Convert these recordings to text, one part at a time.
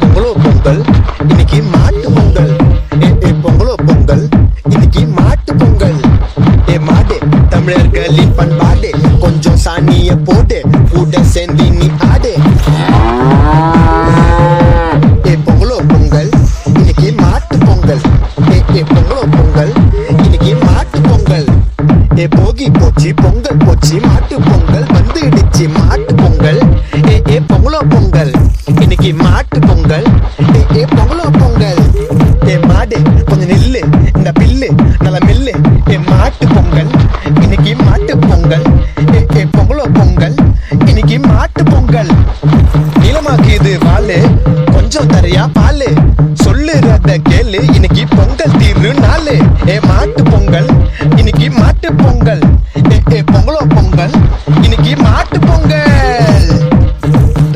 பொங்கலோ பொங்கல் இன்னைக்கு மாட்டு பொங்கல். பொங்கலோ பொங்கல் இன்னைக்கு மாட்டு பொங்கல். மாடு தமிழர்களின் பண்பாடு, கொஞ்சம் சாணிய போட்டு கூட சேர்ந்து நீ ஆடு. பொங்கலோ பொங்கல் இன்னைக்கு மாட்டு பொங்கல். பொங்கலோ பொங்கல் இன்னைக்கு மாட்டு பொங்கல். போகி போச்சு பொங்கல் போச்சு மாட்டு பொங்கல் வந்துடுச்சு மாட்டு பொங்கல். பொங்கலோ பொங்கல் இன்னைக்கு மாட்டு பொங்கல். பொங்கலோ பொங்கல். மாடு கொஞ்சம் நில்லு, இந்த பில்லு நல்ல மில்லு. மாட்டு பொங்கல் இன்னைக்கு மாட்டு பொங்கல். பொங்கலோ பொங்கல் இன்னைக்கு மாட்டு பொங்கல். நீளமாக்குது வாழு, கொஞ்சம் தரையா பாலு, சொல்லுறத கேளு, இன்னைக்கு பொங்கல் தீரு நாளு. மாட்டு பொங்கல் இன்னைக்கு மாட்டு பொங்கல். பொங்கலோ பொங்கல் இன்னைக்கு மாட்டு பொங்கல்.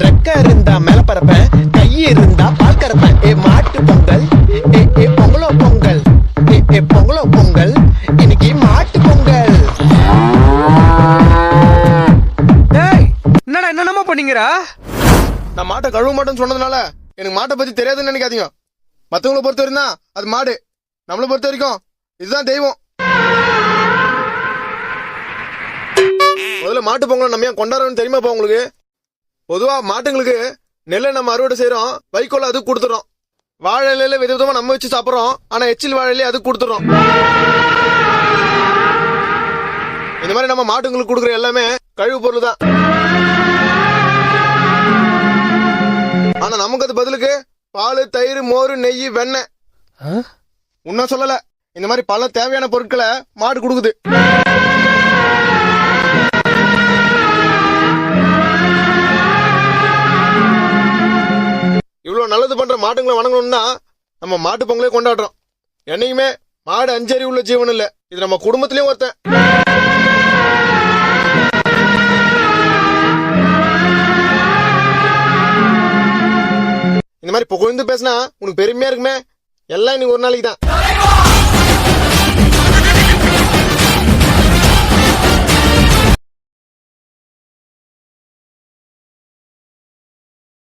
ரெக்க இருந்தா மேல பரப்பேன், கை இருந்தா பால் கறப்பேன். மாட்டு பொங்கல். பொங்கலோ பொங்கல். பொங்கலோ பொங்கல் இன்னைக்கு மாட்டு பொங்கல். என்னடா என்னென்னமோ பண்ணீங்கடா? நான் மாட்டை கழுவ மாட்டேன்னு சொன்னதுனால எனக்கு மாட்டை பத்தி தெரியாதுன்னு நினைக்காதீங்க. மத்தவங்களை பொறுத்த வரைக்கும் தான் அது மாடு, நம்மளை பொறுத்த வரைக்கும் இதுதான் தெய்வம். முதல்ல மாட்டு பொங்கலை நம்ம ஏன் கொண்டாடுறோம்னு தெரியுமாப்பா உங்களுக்கு? பொதுவா மாட்டுங்களுக்கு நெல்லை நம்ம அறுவடை செய்யறோம், வைக்கோல அதுக்கு கொடுத்துறோம். வாழை இலையில விதவிதமா நம்ம வச்சு சாப்பிடறோம், ஆனா எச்சில் வாழையிலே அதுக்கு கொடுத்துறோம். இந்த மாதிரி நம்ம மாட்டுங்களுக்கு கொடுக்குற எல்லாமே கழிவு பொருள் தான். ஆனா நமக்கு அது பதிலுக்கு பால், தயிர், மோர், நெய், வெண்ணெய் உன்ன சொல்லல, இந்த மாதிரி பல தேவையான பொருட்களை மாடு கொடுக்குது. இவ்வளவு நல்லது பண்ற மாட்டுங்களை வணங்கணும்னா நம்ம மாட்டு பொங்கலே கொண்டாடுறோம். என்னைக்குமே மாடு அஞ்சறி உள்ள ஜீவன் இல்ல, இது நம்ம குடும்பத்திலயும் ஒருத்தன். இந்த மாதிரி புகழ்ந்து பேசினா உனக்கு பெருமையா இருக்குமே, எல்லாம் இன்னைக்கு ஒரு நாளைக்கு தான்.